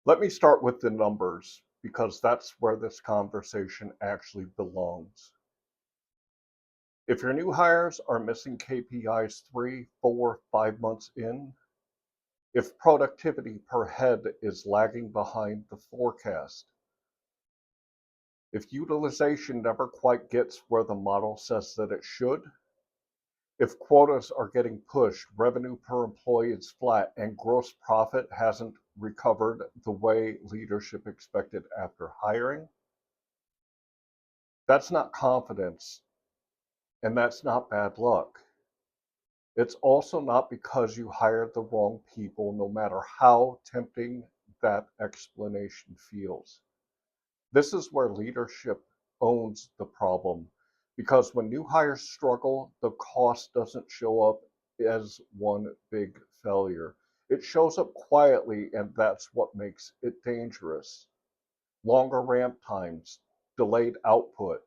Let me start with the numbers because that's where this conversation actually belongs. If your new hires are missing KPIs 3, 4, 5 months in, if productivity per head is lagging behind the forecast, if utilization never quite gets where the model says that it should, if quotas are getting pushed, revenue per employee is flat, and gross profit hasn't recovered the way leadership expected after hiring, that's not confidence, and that's not bad luck. It's also not because you hired the wrong people, no matter how tempting that explanation feels. This is where leadership owns the problem, because when new hires struggle, the cost doesn't show up as one big failure. It shows up quietly, and that's what makes it dangerous. Longer ramp times, delayed output,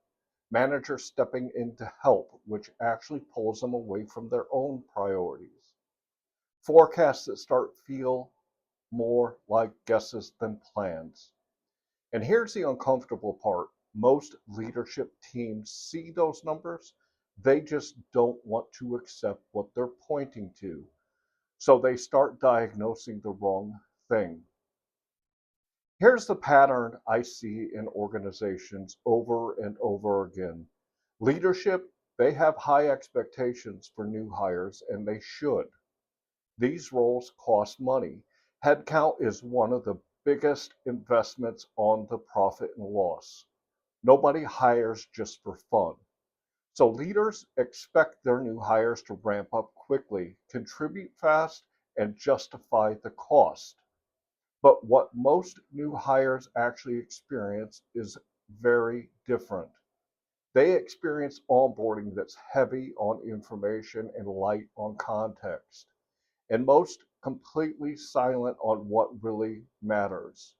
managers stepping in to help, which actually pulls them away from their own priorities. Forecasts that start feel more like guesses than plans. And here's the uncomfortable part. Most leadership teams see those numbers, they just don't want to accept what they're pointing to. So they start diagnosing the wrong thing. Here's the pattern I see in organizations over and over again. Leadership, they have high expectations for new hires, and they should. These roles cost money. Headcount is one of the biggest investments on the profit and loss. Nobody hires just for fun. So leaders expect their new hires to ramp up quickly, contribute fast, and justify the cost. But what most new hires actually experience is very different. They experience onboarding that's heavy on information and light on context, and most completely silent on what really matters.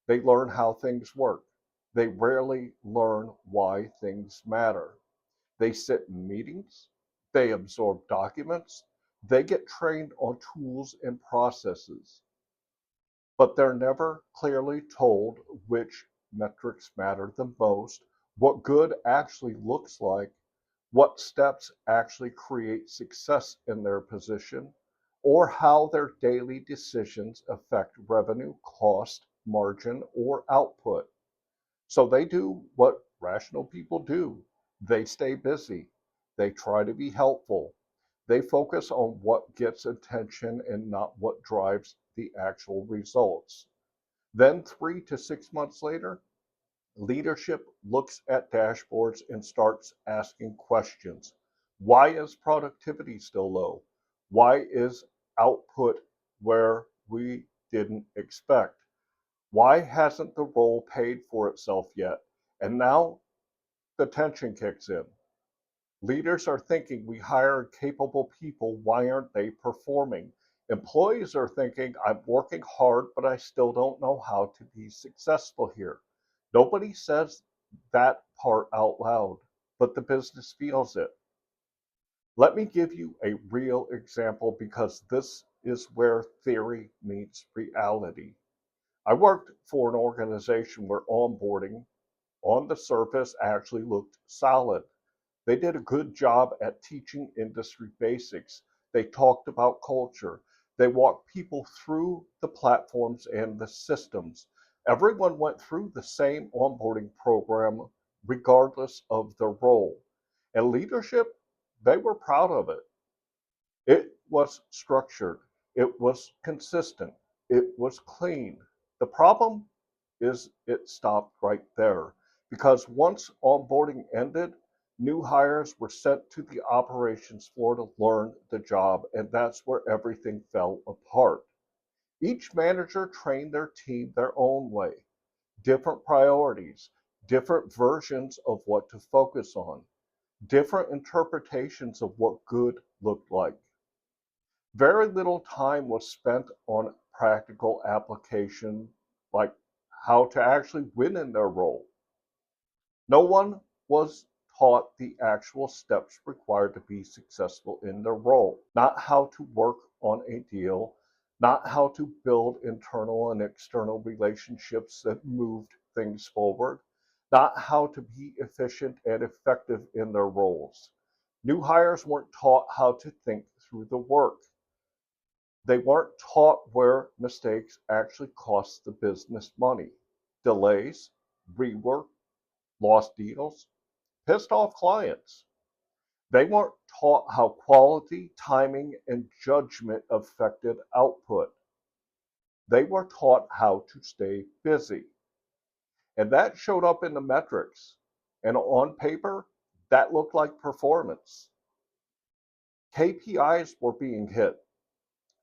They learn how things work. They rarely learn why things matter. They sit in meetings, they absorb documents, they get trained on tools and processes, but they're never clearly told which metrics matter the most, what good actually looks like, what steps actually create success in their position, or how their daily decisions affect revenue, cost, margin, or output. So they do what rational people do. They stay busy. They try to be helpful. They focus on what gets attention and not what drives the actual results. Then, 3 to 6 months later, leadership looks at dashboards and starts asking questions. Why is productivity still low? Why is output where we didn't expect? Why hasn't the role paid for itself yet? And now the tension kicks in. Leaders are thinking we hired capable people, why aren't they performing? Employees are thinking I'm working hard, but I still don't know how to be successful here. Nobody says that part out loud, but the business feels it. Let me give you a real example because this is where theory meets reality. I worked for an organization where onboarding on the surface actually looked solid. They did a good job at teaching industry basics. They talked about culture. They walked people through the platforms and the systems. Everyone went through the same onboarding program regardless of their role. And leadership, they were proud of it. It was structured, it was consistent, it was clean. The problem is it stopped right there because once onboarding ended, new hires were sent to the operations floor to learn the job, and that's where everything fell apart. Each manager trained their team their own way, different priorities, different versions of what to focus on, different interpretations of what good looked like. Very little time was spent on practical application, like how to actually win in their role. No one was taught the actual steps required to be successful in their role, not how to work on a deal, not how to build internal and external relationships that moved things forward, not how to be efficient and effective in their roles. New hires weren't taught how to think through the work. They weren't taught where mistakes actually cost the business money. Delays, rework, lost deals, pissed off clients. They weren't taught how quality, timing, and judgment affected output. They were taught how to stay busy. And that showed up in the metrics. And on paper, that looked like performance. KPIs were being hit: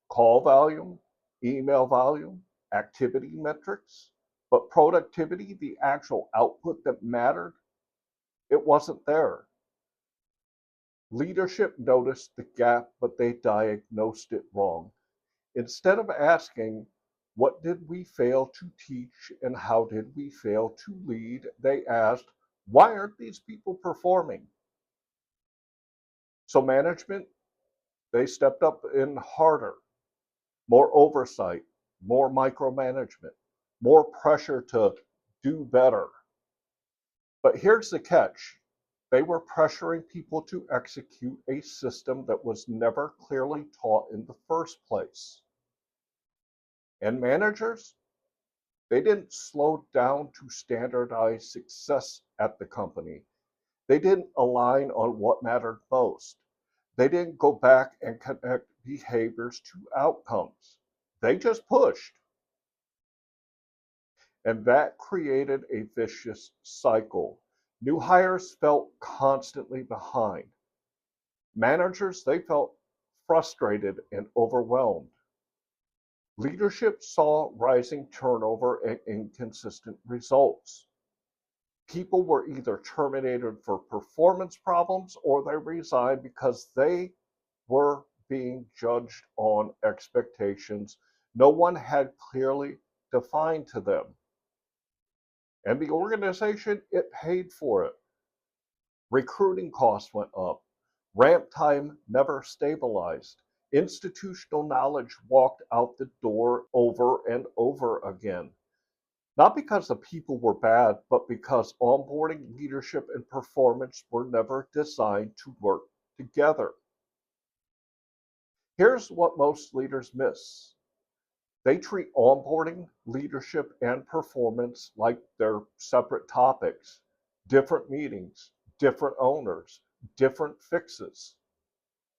call volume, email volume, activity metrics. But productivity, the actual output that mattered, it wasn't there. Leadership noticed the gap, but they diagnosed it wrong. Instead of asking, what did we fail to teach and how did we fail to lead, they asked, why aren't these people performing? So management, they stepped up in harder, more oversight, more micromanagement, more pressure to do better. But here's the catch. They were pressuring people to execute a system that was never clearly taught in the first place. And managers, they didn't slow down to standardize success at the company. They didn't align on what mattered most. They didn't go back and connect behaviors to outcomes. They just pushed. And that created a vicious cycle. New hires felt constantly behind. Managers, they felt frustrated and overwhelmed. Leadership saw rising turnover and inconsistent results. People were either terminated for performance problems or they resigned because they were being judged on expectations no one had clearly defined to them. And the organization, it paid for it. Recruiting costs went up. Ramp time never stabilized. Institutional knowledge walked out the door over and over again. Not because the people were bad, but because onboarding, leadership, and performance were never designed to work together. Here's what most leaders miss: they treat onboarding, leadership, and performance like they're separate topics, different meetings, different owners, different fixes.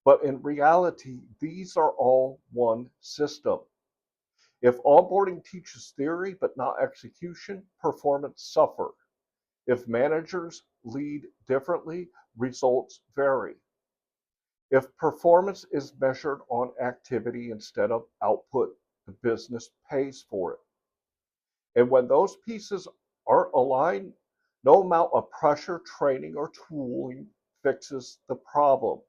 But in reality, these are all one system. If onboarding teaches theory but not execution, performance suffers. If managers lead differently, results vary. If performance is measured on activity instead of output, the business pays for it. And when those pieces aren't aligned, no amount of pressure, training, or tooling fixes the problem.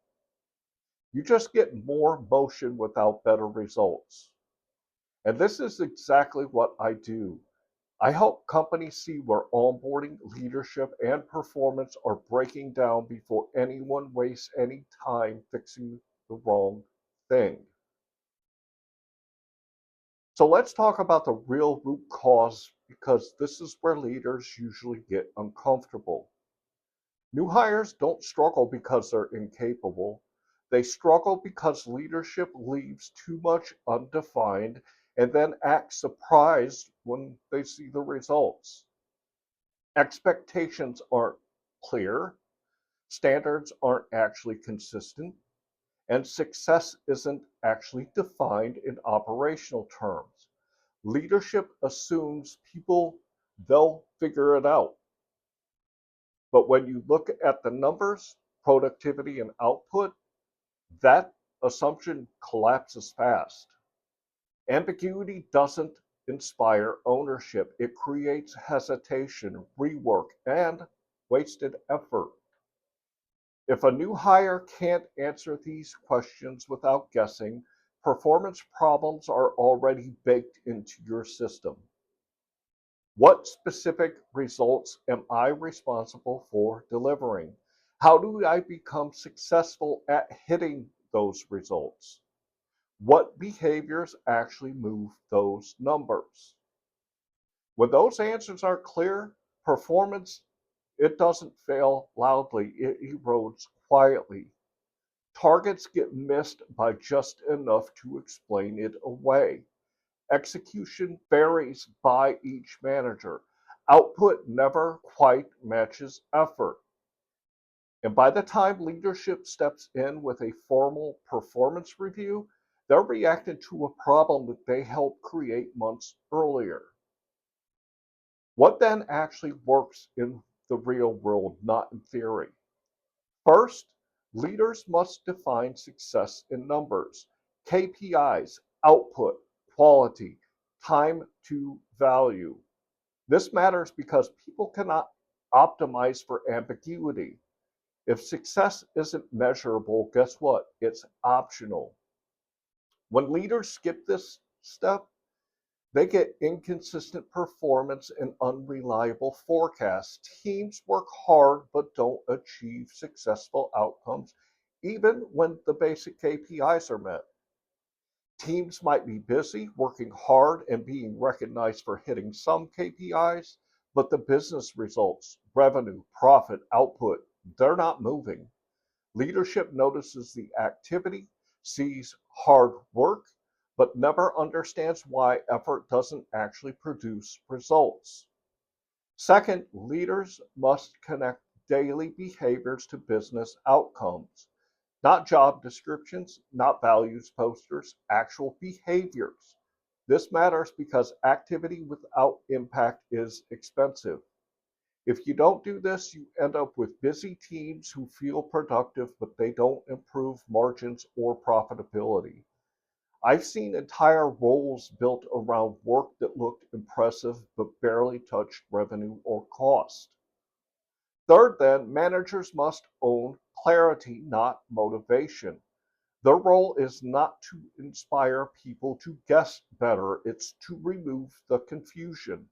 You just get more motion without better results. And this is exactly what I do. I help companies see where onboarding, leadership, and performance are breaking down before anyone wastes any time fixing the wrong thing. So let's talk about the real root cause, because this is where leaders usually get uncomfortable. New hires don't struggle because they're incapable. They struggle because leadership leaves too much undefined and then acts surprised when they see the results. Expectations aren't clear, standards aren't actually consistent, and success isn't actually defined in operational terms. Leadership assumes people, they'll figure it out. But when you look at the numbers, productivity, and output, that assumption collapses fast. Ambiguity doesn't inspire ownership, it creates hesitation, rework, and wasted effort. If a new hire can't answer these questions without guessing, performance problems are already baked into your system. What specific results am I responsible for delivering? How do I become successful at hitting those results? What behaviors actually move those numbers? When those answers are clear, performance, it doesn't fail loudly, it erodes quietly. Targets get missed by just enough to explain it away. Execution varies by each manager. Output never quite matches effort. And by the time leadership steps in with a formal performance review, they're reacting to a problem that they helped create months earlier. What then actually works in the real world, not in theory? First, leaders must define success in numbers, KPIs, output, quality, time to value. This matters because people cannot optimize for ambiguity. If success isn't measurable, guess what? It's optional. When leaders skip this step, they get inconsistent performance and unreliable forecasts. Teams work hard but don't achieve successful outcomes, even when the basic KPIs are met. Teams might be busy, working hard, and being recognized for hitting some KPIs, but the business results, revenue, profit, output, they're not moving. Leadership notices the activity, sees hard work, but never understands why effort doesn't actually produce results. Second, leaders must connect daily behaviors to business outcomes, not job descriptions, not values posters, actual behaviors. This matters because activity without impact is expensive. If you don't do this, you end up with busy teams who feel productive, but they don't improve margins or profitability. I've seen entire roles built around work that looked impressive but barely touched revenue or cost. Third, then, managers must own clarity, not motivation. Their role is not to inspire people to guess better, it's to remove the confusion.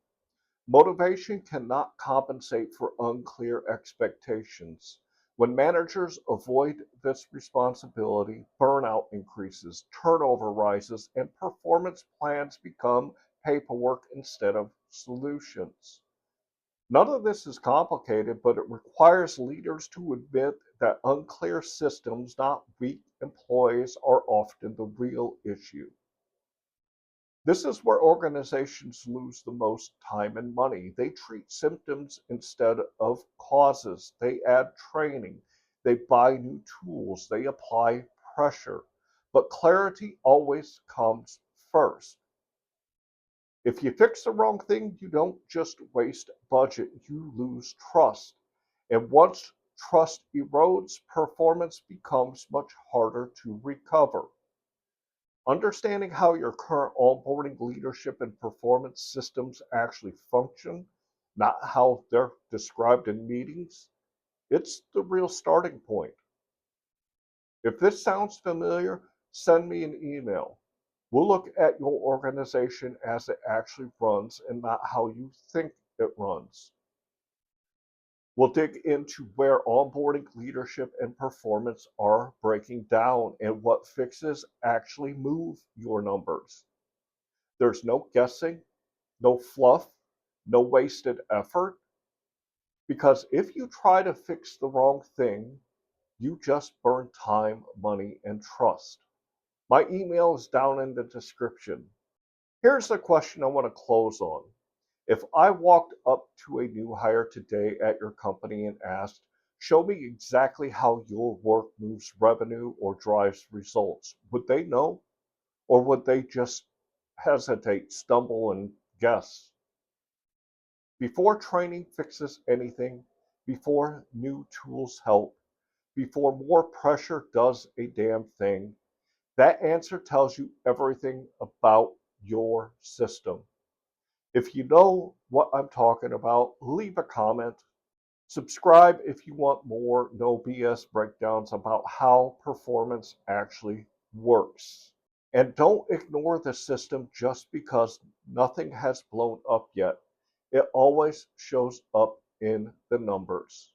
Motivation cannot compensate for unclear expectations. When managers avoid this responsibility, burnout increases, turnover rises, and performance plans become paperwork instead of solutions. None of this is complicated, but it requires leaders to admit that unclear systems, not weak employees, are often the real issue. This is where organizations lose the most time and money. They treat symptoms instead of causes. They add training. They buy new tools. They apply pressure. But clarity always comes first. If you fix the wrong thing, you don't just waste budget, you lose trust. And once trust erodes, performance becomes much harder to recover. Understanding how your current onboarding, leadership, and performance systems actually function, not how they're described in meetings, it's the real starting point. If this sounds familiar, send me an email. We'll look at your organization as it actually runs and not how you think it runs. We'll dig into where onboarding, leadership, and performance are breaking down and what fixes actually move your numbers. There's no guessing, no fluff, no wasted effort. Because if you try to fix the wrong thing, you just burn time, money, and trust. My email is down in the description. Here's the question I want to close on. If I walked up to a new hire today at your company and asked, show me exactly how your work moves revenue or drives results, would they know? Or would they just hesitate, stumble, and guess? Before training fixes anything, before new tools help, before more pressure does a damn thing, that answer tells you everything about your system. If you know what I'm talking about, leave a comment. Subscribe if you want more no BS breakdowns about how performance actually works. And don't ignore the system just because nothing has blown up yet. It always shows up in the numbers.